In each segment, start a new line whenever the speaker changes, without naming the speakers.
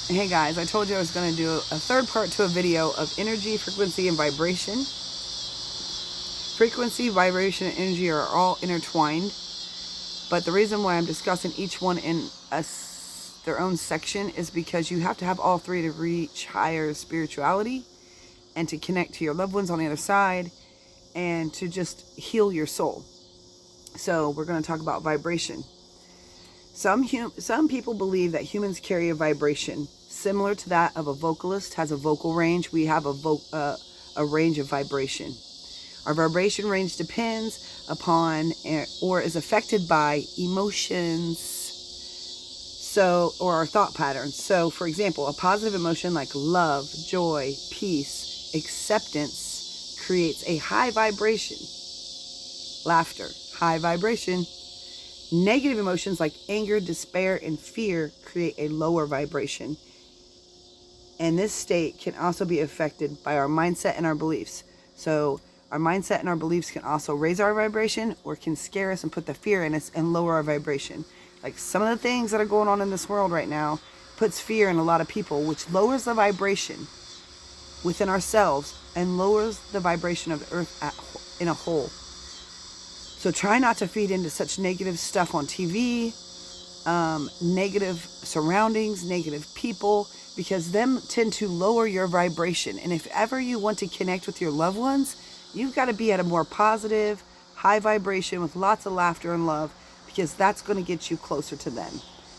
Hey guys, I told you I was going to do a third part to a video of energy, frequency, and vibration. Frequency, vibration, and energy are all intertwined, but the reason why I'm discussing each one in their own section is because you have to have all three to reach higher spirituality and to connect to your loved ones on the other side and to just heal your soul. So we're going to talk about vibration. Some people believe that humans carry a vibration similar to that of a vocalist has a vocal range. We have a range of vibration. Our vibration range depends upon or is affected by emotions, or our thought patterns. So, for example, a positive emotion like love, joy, peace, acceptance creates a high vibration. Laughter, high vibration. Negative emotions like anger, despair, and fear create a lower vibration. And this state can also be affected by our mindset and our beliefs. So our mindset and our beliefs can also raise our vibration or can scare us and put the fear in us and lower our vibration. Like some of the things that are going on in this world right now puts fear in a lot of people, which lowers the vibration within ourselves and lowers the vibration of the earth in a whole. So try not to feed into such negative stuff on TV, negative surroundings, negative people, because them tend to lower your vibration. And if ever you want to connect with your loved ones, you've got to be at a more positive, high vibration with lots of laughter and love, because that's going to get you closer to them.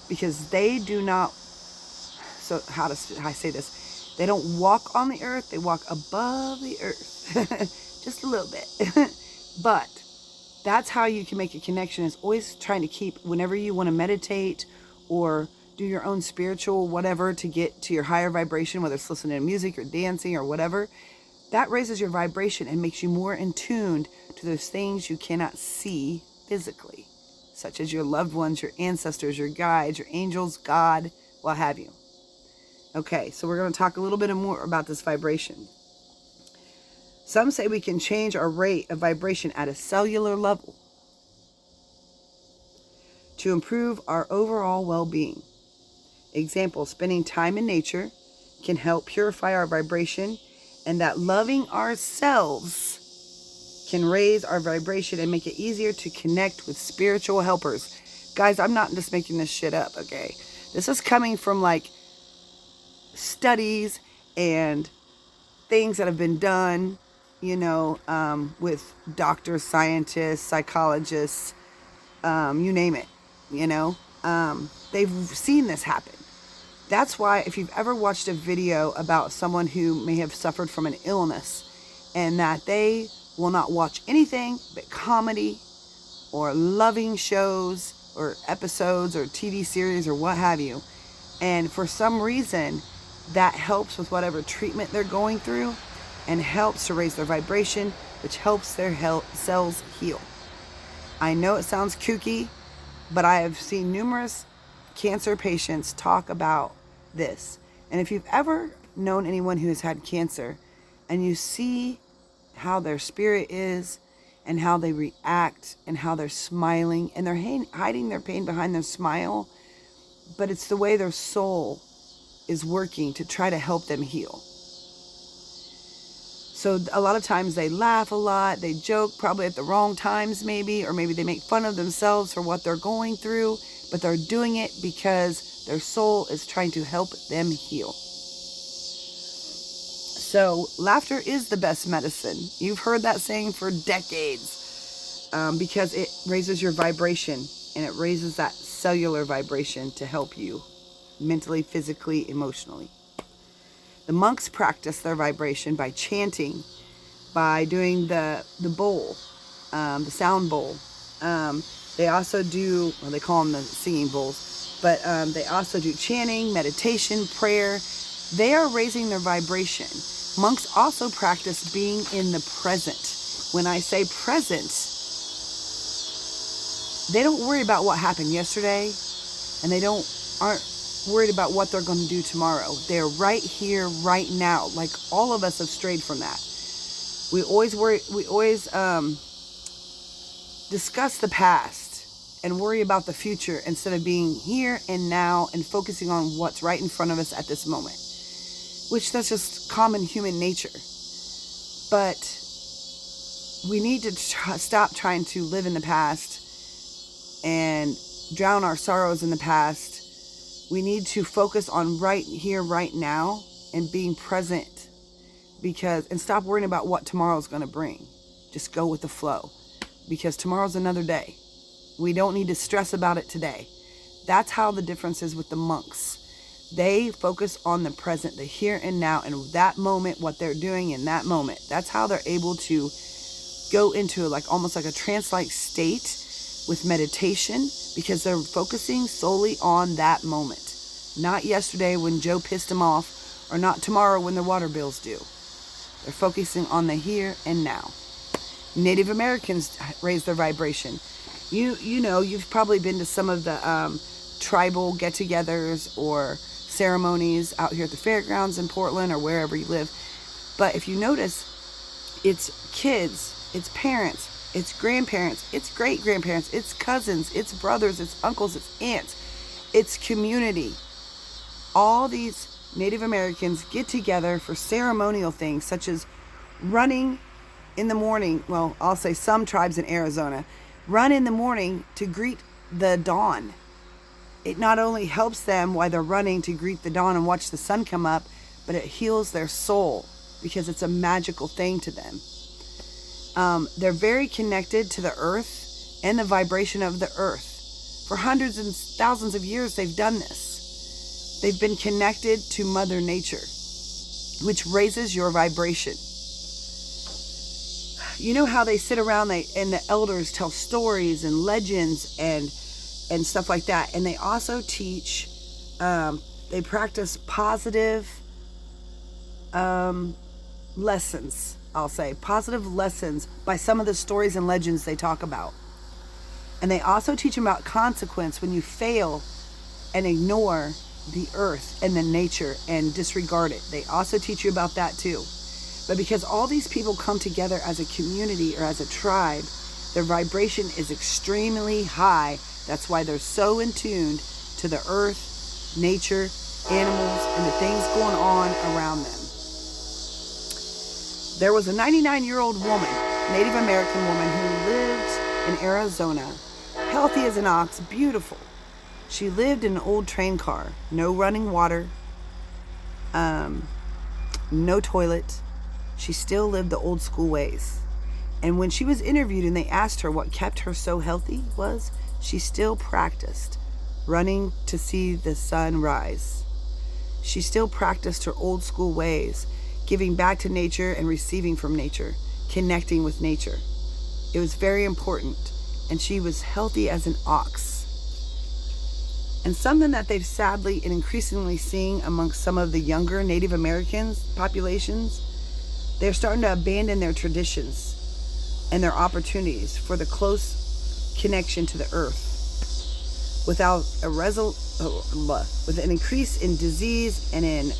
Because they do not, so how I say this? They don't walk on the earth, they walk above the earth. Just a little bit. But that's how you can make a connection, is always trying to keep, whenever you want to meditate or do your own spiritual whatever to get to your higher vibration, whether it's listening to music or dancing or whatever, that raises your vibration and makes you more in tuned to those things you cannot see physically, such as your loved ones, your ancestors, your guides, your angels, God, what have you. Okay, so we're going to talk a little bit more about this vibration. Some say we can change our rate of vibration at a cellular level to improve our overall well-being. Example, spending time in nature can help purify our vibration, and that loving ourselves can raise our vibration and make it easier to connect with spiritual helpers. Guys, I'm not just making this shit up, okay? This is coming from like studies and things that have been done, with doctors, scientists, psychologists, you name it, they've seen this happen. That's why if you've ever watched a video about someone who may have suffered from an illness and that they will not watch anything but comedy or loving shows or episodes or TV series or what have you, and for some reason that helps with whatever treatment they're going through and helps to raise their vibration, which helps their cells heal. I know it sounds kooky, but I have seen numerous cancer patients talk about this. And if you've ever known anyone who has had cancer and you see how their spirit is and how they react and how they're smiling and they're hiding their pain behind their smile, but it's the way their soul is working to try to help them heal. So a lot of times they laugh a lot, they joke probably at the wrong times maybe, or maybe they make fun of themselves for what they're going through, but they're doing it because their soul is trying to help them heal. So laughter is the best medicine. You've heard that saying for decades, because it raises your vibration and it raises that cellular vibration to help you mentally, physically, emotionally. The monks practice their vibration by chanting, by doing the bowl, the sound bowl. They also do, well, they call them the singing bowls, but they also do chanting, meditation, prayer. They are raising their vibration. Monks also practice being in the present. When I say present, they don't worry about what happened yesterday, and they aren't worried about what they're going to do tomorrow. They're right here, right now. Like all of us have strayed from that. We always discuss the past and worry about the future instead of being here and now and focusing on what's right in front of us at this moment, which that's just common human nature. But we need to stop trying to live in the past and drown our sorrows in the past. We need to focus on right here, right now, and being present, and stop worrying about what tomorrow's going to bring. Just go with the flow, because tomorrow's another day. We don't need to stress about it today. That's how the difference is with the monks. They focus on the present, the here and now, and that moment, what they're doing in that moment. That's how they're able to go into almost like a trance-like state with meditation, because they're focusing solely on that moment. Not yesterday when Joe pissed him off, or not tomorrow when their water bill's due. They're focusing on the here and now. Native Americans raise their vibration. You know, you've probably been to some of the tribal get-togethers or ceremonies out here at the fairgrounds in Portland or wherever you live. But if you notice, it's kids, it's parents, it's grandparents, it's great-grandparents, it's cousins, it's brothers, it's uncles, it's aunts, it's community. All these Native Americans get together for ceremonial things such as running in the morning. Well, I'll say some tribes in Arizona run in the morning to greet the dawn. It not only helps them while they're running to greet the dawn and watch the sun come up, but it heals their soul because it's a magical thing to them. They're very connected to the earth and the vibration of the earth. For hundreds and thousands of years, they've done this. They've been connected to Mother Nature, which raises your vibration. You know how they sit around and the elders tell stories and legends and stuff like that. And they also teach, they practice positive lessons, I'll say. Positive lessons by some of the stories and legends they talk about. And they also teach them about consequence when you fail and ignore the earth and the nature and disregard it. They also teach you about that too. But because all these people come together as a community or as a tribe, their vibration is extremely high. That's why they're so in tune to the earth, nature, animals, and the things going on around them. There was a 99-year-old woman, Native American woman, who lived in Arizona, healthy as an ox, beautiful. She lived in an old train car, no running water, no toilet. She still lived the old school ways. And when she was interviewed and they asked her what kept her so healthy was she still practiced running to see the sun rise. She still practiced her old school ways, giving back to nature and receiving from nature, connecting with nature. It was very important. And she was healthy as an ox. And something that they've sadly and increasingly seen amongst some of the younger Native Americans populations, they're starting to abandon their traditions and their opportunities for the close connection to the earth with an increase in disease and in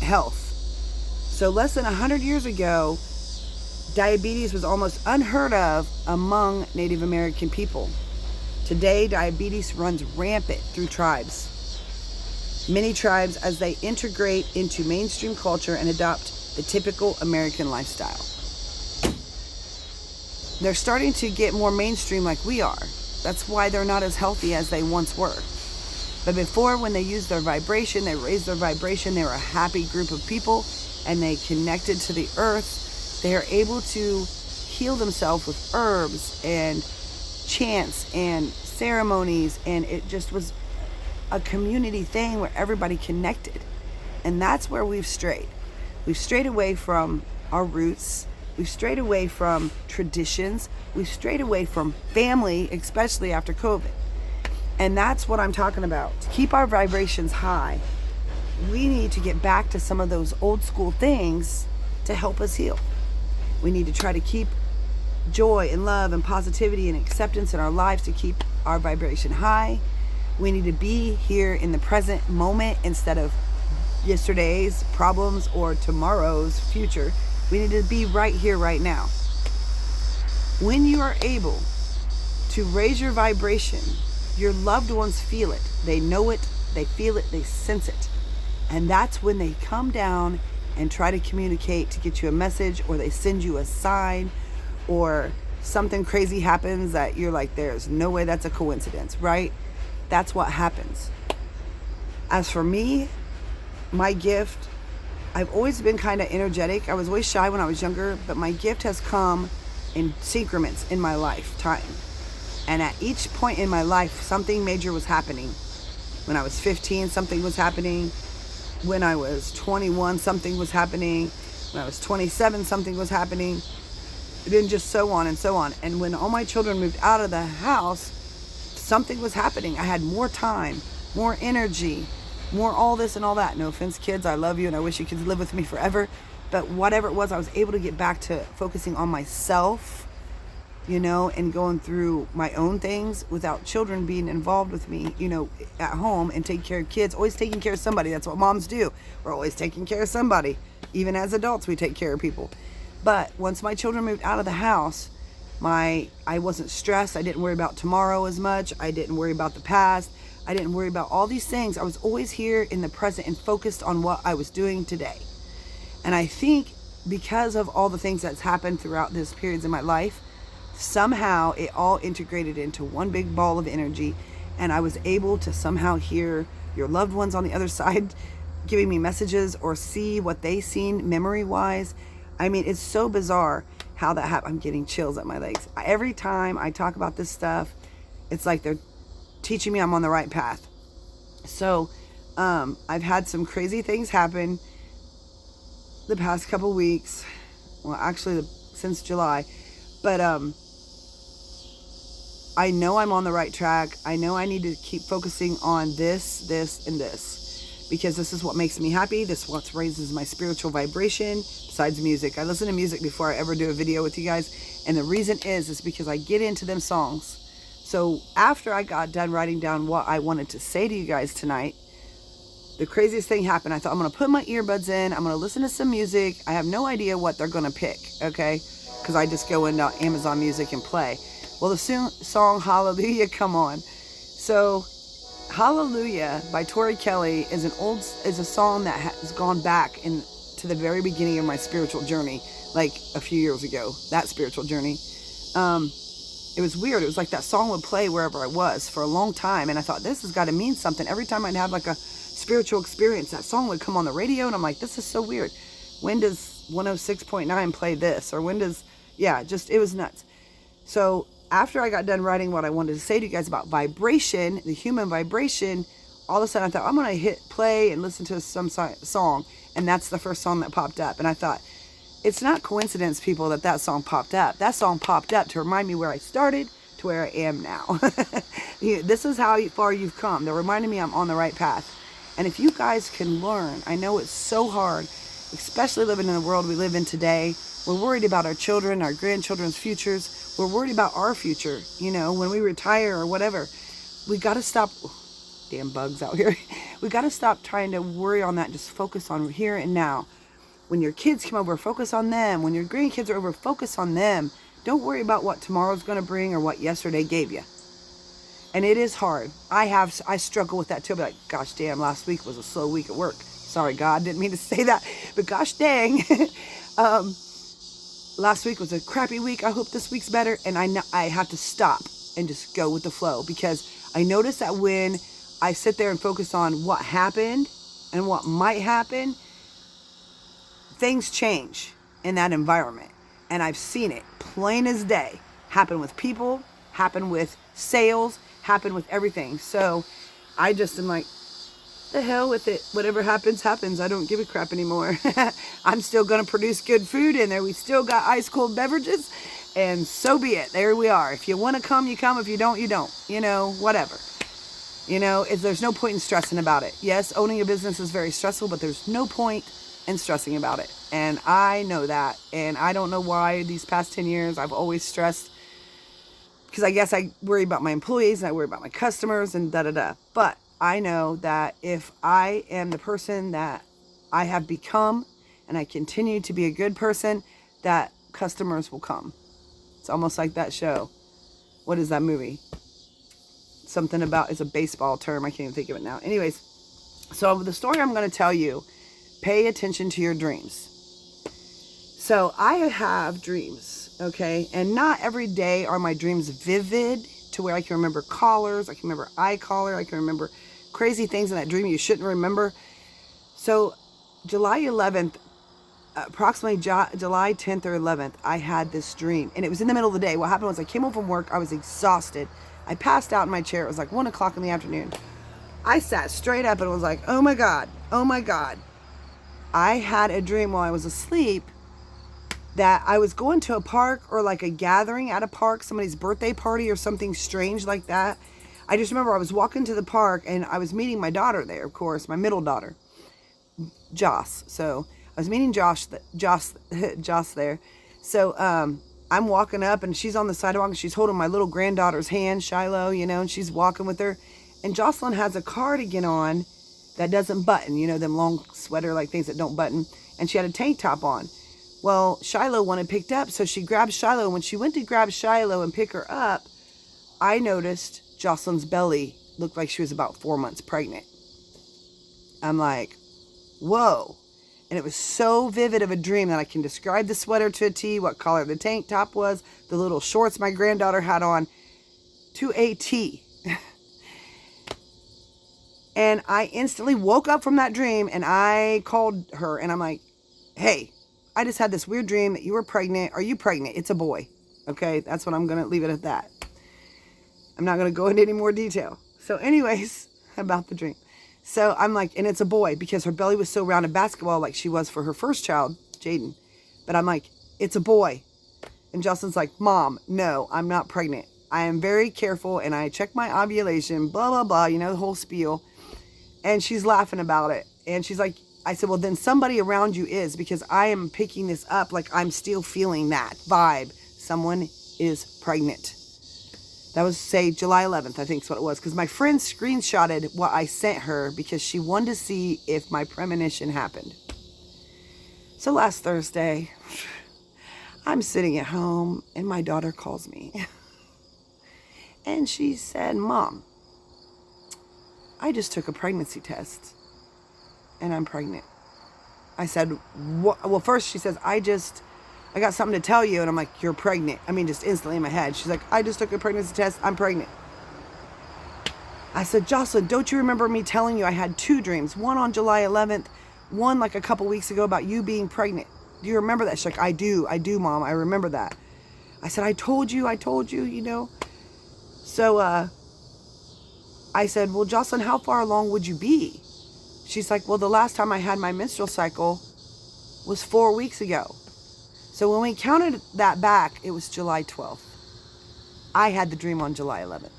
health. So less than 100 years ago, diabetes was almost unheard of among Native American people. Today, diabetes runs rampant through tribes. Many tribes, as they integrate into mainstream culture and adopt the typical American lifestyle. They're starting to get more mainstream like we are. That's why they're not as healthy as they once were. But before, when they used their vibration, they raised their vibration, they were a happy group of people, and they connected to the earth. They are able to heal themselves with herbs and chants and ceremonies, and it just was a community thing where everybody connected. And that's where we've strayed. We've strayed away from our roots. We've strayed away from traditions. We've strayed away from family, especially after COVID. And that's what I'm talking about. To keep our vibrations high, we need to get back to some of those old school things to help us heal. We need to try to keep joy and love and positivity and acceptance in our lives to keep our vibration high. We need to be here in the present moment instead of yesterday's problems or tomorrow's future. We need to be right here, right now. When you are able to raise your vibration. Your loved ones feel it. They know it. They feel it. They sense it. And that's when they come down and try to communicate to get you a message, or they send you a sign, or something crazy happens that you're like, there's no way that's a coincidence, right? That's what happens. As for me, my gift, I've always been kind of energetic. I was always shy when I was younger, but my gift has come in increments in my lifetime. And at each point in my life, something major was happening. When I was 15, something was happening. When I was 21, something was happening. When I was 27, something was happening. And then just so on and so on. And when all my children moved out of the house, something was happening. I had more time, more energy, more all this and all that. No offense, kids, I love you and I wish you could live with me forever. But whatever it was, I was able to get back to focusing on myself, and going through my own things without children being involved with me, at home, and taking care of kids, always taking care of somebody. That's what moms do. We're always taking care of somebody. Even as adults, we take care of people. But once my children moved out of the house, I wasn't stressed. I didn't worry about tomorrow as much. I didn't worry about the past. I didn't worry about all these things. I was always here in the present and focused on what I was doing today. And I think because of all the things that's happened throughout this periods in my life, somehow it all integrated into one big ball of energy, and I was able to somehow hear your loved ones on the other side giving me messages, or see what they seen memory wise. I mean, it's so bizarre how that happened. I'm getting chills at my legs. Every time I talk about this stuff, it's like they're teaching me I'm on the right path. So I've had some crazy things happen the past couple weeks. Well, actually since July. But I know I'm on the right track. I know I need to keep focusing on this, and this, because this is what makes me happy. This is what raises my spiritual vibration, besides music. I listen to music before I ever do a video with you guys. And the reason is because I get into them songs. So after I got done writing down what I wanted to say to you guys tonight, the craziest thing happened. I thought, I'm going to put my earbuds in. I'm going to listen to some music. I have no idea what they're going to pick, okay? Because I just go into Amazon Music and play. Well, the song Hallelujah come on. So Hallelujah by Tori Kelly is a song that has gone back to the very beginning of my spiritual journey, like a few years ago, that spiritual journey. It was weird. It was like that song would play wherever I was for a long time. And I thought, this has got to mean something. Every time I'd have like a spiritual experience, that song would come on the radio. And I'm like, this is so weird. When does 106.9 play this? Or when does, it was nuts. So after I got done writing what I wanted to say to you guys about vibration, the human vibration, all of a sudden I thought, I'm going to hit play and listen to some song. And that's the first song that popped up. And I thought, it's not coincidence, people, that song popped up. That song popped up to remind me where I started to where I am now. This is how far you've come. They're reminding me I'm on the right path. And if you guys can learn, I know it's so hard, especially living in the world we live in today. We're worried about our children, our grandchildren's futures. We're worried about our future, when we retire or whatever. We got to stop. Damn bugs out here. We got to stop trying to worry on that and just focus on here and now. When your kids come over, focus on them. When your grandkids are over, focus on them. Don't worry about what tomorrow's going to bring or what yesterday gave you. And it is hard. I struggle with that too. I'll be like, gosh damn, last week was a slow week at work. Sorry, God, didn't mean to say that. But gosh dang, last week was a crappy week. I hope this week's better. And I have to stop and just go with the flow, because I notice that when I sit there and focus on what happened and what might happen, things change in that environment. And I've seen it plain as day happen with people, happen with sales, happen with everything. So I just am like, the hell with it. Whatever happens, happens. I don't give a crap anymore. I'm still going to produce good food in there. We still got ice cold beverages, and so be it. There we are. If you want to come, you come. If you don't, you don't. Whatever. There's no point in stressing about it. Yes, owning a business is very stressful, but there's no point in stressing about it. And I know that. And I don't know why these past 10 years I've always stressed, because I guess I worry about my employees and I worry about my customers and da-da-da. But I know that if I am the person that I have become and I continue to be a good person, that customers will come. It's almost like that show. What is that movie? Something about, it's a baseball term. I can't even think of it now. Anyways, so the story I'm going to tell you, pay attention to your dreams. So I have dreams, okay? And not every day are my dreams vivid to where I can remember colors, I can remember eye color, I can remember crazy things in that dream you shouldn't remember. So July 11th, approximately July 10th or 11th, I had this dream. And it was in the middle of the day. What happened was I came home from work. I was exhausted. I passed out in my chair. It was like 1 o'clock in the afternoon. I sat straight up and was like, oh my God, oh my God. I had a dream while I was asleep that I was going to a park or like a gathering at a park, somebody's birthday party or something strange like that. I just remember I was walking to the park and I was meeting my daughter there, of course, my middle daughter, Joss. So I was meeting Joss there. So I'm walking up and she's on the sidewalk and she's holding my little granddaughter's hand, Shiloh, you know, and she's walking with her. And Jocelyn has a cardigan on that doesn't button, you know, them long sweater like things that don't button. And she had a tank top on. Well, Shiloh wanted picked up, so she grabbed Shiloh. When she went to grab Shiloh and pick her up, I noticed Jocelyn's belly looked like she was about 4 months pregnant. I'm like, whoa. And it was so vivid of a dream that I can describe the sweater to a T, what color the tank top was, the little shorts my granddaughter had on, to a T. And I instantly woke up from that dream and I called her and I'm like, hey, I just had this weird dream that you were pregnant. Are you pregnant? It's a boy. Okay, that's what I'm going to leave it at that. I'm not going to go into any more detail. So anyways, about the dream. So I'm like, and it's a boy because her belly was so round in basketball like she was for her first child, Jaden. But I'm like, it's a boy. And Justin's like, Mom, no, I'm not pregnant. I am very careful and I check my ovulation, blah, blah, blah, you know, the whole spiel. And she's laughing about it. And she's like, I said, well, then somebody around you is, because I am picking this up like I'm still feeling that vibe. Someone is pregnant. That was, say, July 11th, I think is what it was. Because my friend screenshotted what I sent her because she wanted to see if my premonition happened. So last Thursday, I'm sitting at home and my daughter calls me. And she said, Mom, I just took a pregnancy test. And I'm pregnant. I said, what? Well, first she says, I got something to tell you. And I'm like, you're pregnant. I mean, just instantly in my head. She's like, I just took a pregnancy test. I'm pregnant. I said, Jocelyn, don't you remember me telling you I had 2 dreams? One on July 11th, one like a couple weeks ago about you being pregnant. Do you remember that? She's like, I do, Mom. I remember that. I said, I told you, you know. So I said, well, Jocelyn, how far along would you be? She's like, well, the last time I had my menstrual cycle was 4 weeks ago. So when we counted that back, it was July 12th. I had the dream on July 11th.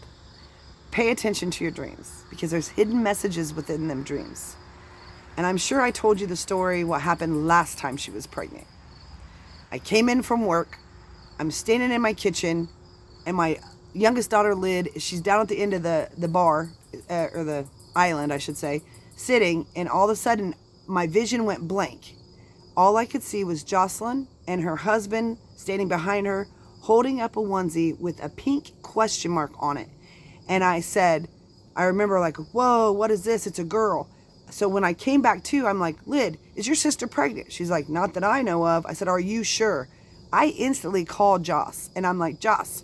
Pay attention to your dreams because there's hidden messages within them dreams. And I'm sure I told you the story, what happened last time she was pregnant. I came in from work. I'm standing in my kitchen and my youngest daughter, Lyd, she's down at the end of the bar, or the island, I should say, sitting, and all of a sudden my vision went blank. All I could see was Jocelyn and her husband standing behind her holding up a onesie with a pink question mark on it. And I said, I remember like, whoa, what is this? It's a girl. So when I came back to, I'm like, Lyd, is your sister pregnant? She's like, not that I know of. I said, are you sure? I instantly called Joss and I'm like, Joss,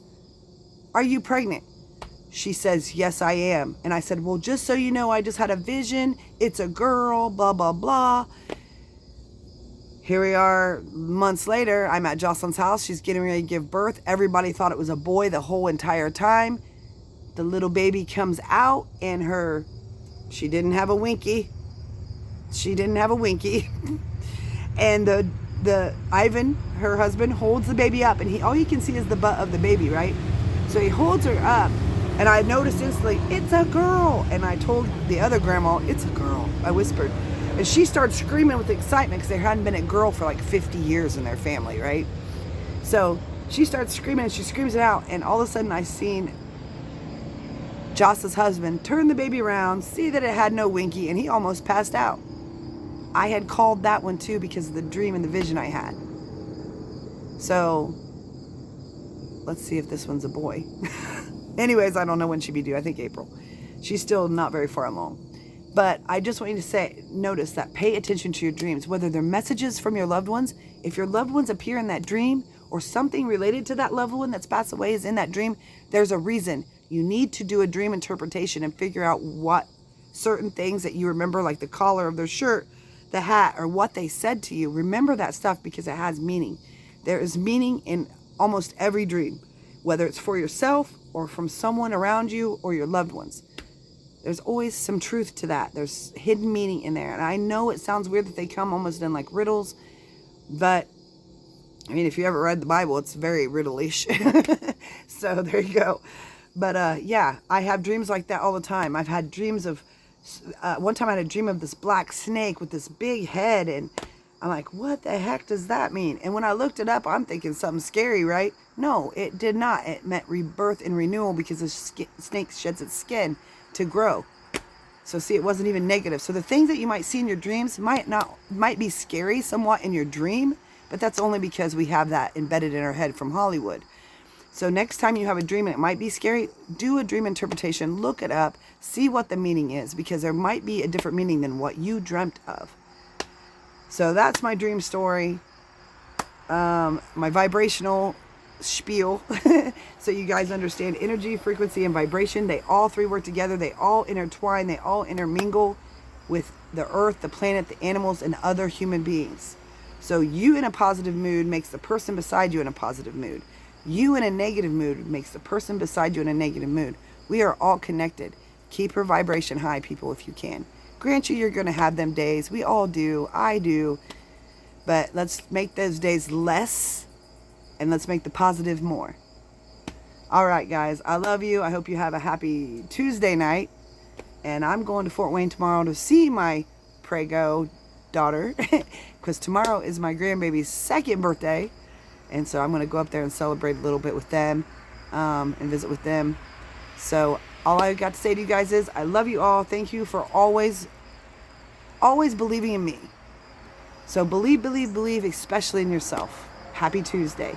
are you pregnant? She says, yes, I am. And I said, well, just so you know, I just had a vision. It's a girl, blah, blah, blah. Here we are months later. I'm at Jocelyn's house. She's getting ready to give birth. Everybody thought it was a boy the whole entire time. The little baby comes out and she didn't have a winky. And the Ivan, her husband, holds the baby up and all you can see is the butt of the baby, right? So he holds her up. And I noticed instantly, it's a girl. And I told the other grandma, it's a girl. I whispered. And she started screaming with excitement because there hadn't been a girl for like 50 years in their family, right? So she starts screaming and she screams it out. And all of a sudden I seen Joss's husband turn the baby around, see that it had no winky, and he almost passed out. I had called that one too because of the dream and the vision I had. So let's see if this one's a boy. Anyways, I don't know when she'd be due. I think April. She's still not very far along. But I just want you to notice that pay attention to your dreams, whether they're messages from your loved ones. If your loved ones appear in that dream, or something related to that loved one that's passed away is in that dream, there's a reason. You need to do a dream interpretation and figure out what certain things that you remember, like the collar of their shirt, the hat, or what they said to you. Remember that stuff because it has meaning. There is meaning in almost every dream, whether it's for yourself or from someone around you or your loved ones. There's always some truth to that. There's hidden meaning in there. And I know it sounds weird that they come almost in like riddles, but I mean, if you ever read the Bible, it's very riddle-ish. So there you go. But yeah, I have dreams like that all the time. I've had dreams of, one time I had a dream of this black snake with this big head, and I'm like, what the heck does that mean? And when I looked it up, I'm thinking something scary, right? No, it did not. It meant rebirth and renewal because the snake sheds its skin to grow. So see, it wasn't even negative. So the things that you might see in your dreams might be scary somewhat in your dream, but that's only because we have that embedded in our head from Hollywood. So next time you have a dream and it might be scary, do a dream interpretation, look it up, see what the meaning is, because there might be a different meaning than what you dreamt of. So that's my dream story, my vibrational spiel. So you guys understand energy, frequency, and vibration. They all three work together. They all intertwine. They all intermingle with the earth, the planet, the animals, and other human beings. So you in a positive mood makes the person beside you in a positive mood. You in a negative mood makes the person beside you in a negative mood. We are all connected. Keep your vibration high, people, if you can. Grant you're going to have them days. We all do. I do. But let's make those days less, and let's make the positive more. All right, guys. I love you. I hope you have a happy Tuesday night. And I'm going to Fort Wayne tomorrow to see my Prego daughter, because tomorrow is my grandbaby's 2nd birthday, and so I'm going to go up there and celebrate a little bit with them, and visit with them. So all I got to say to you guys is I love you all. Thank you for always believing in me. So believe, especially in yourself. Happy Tuesday.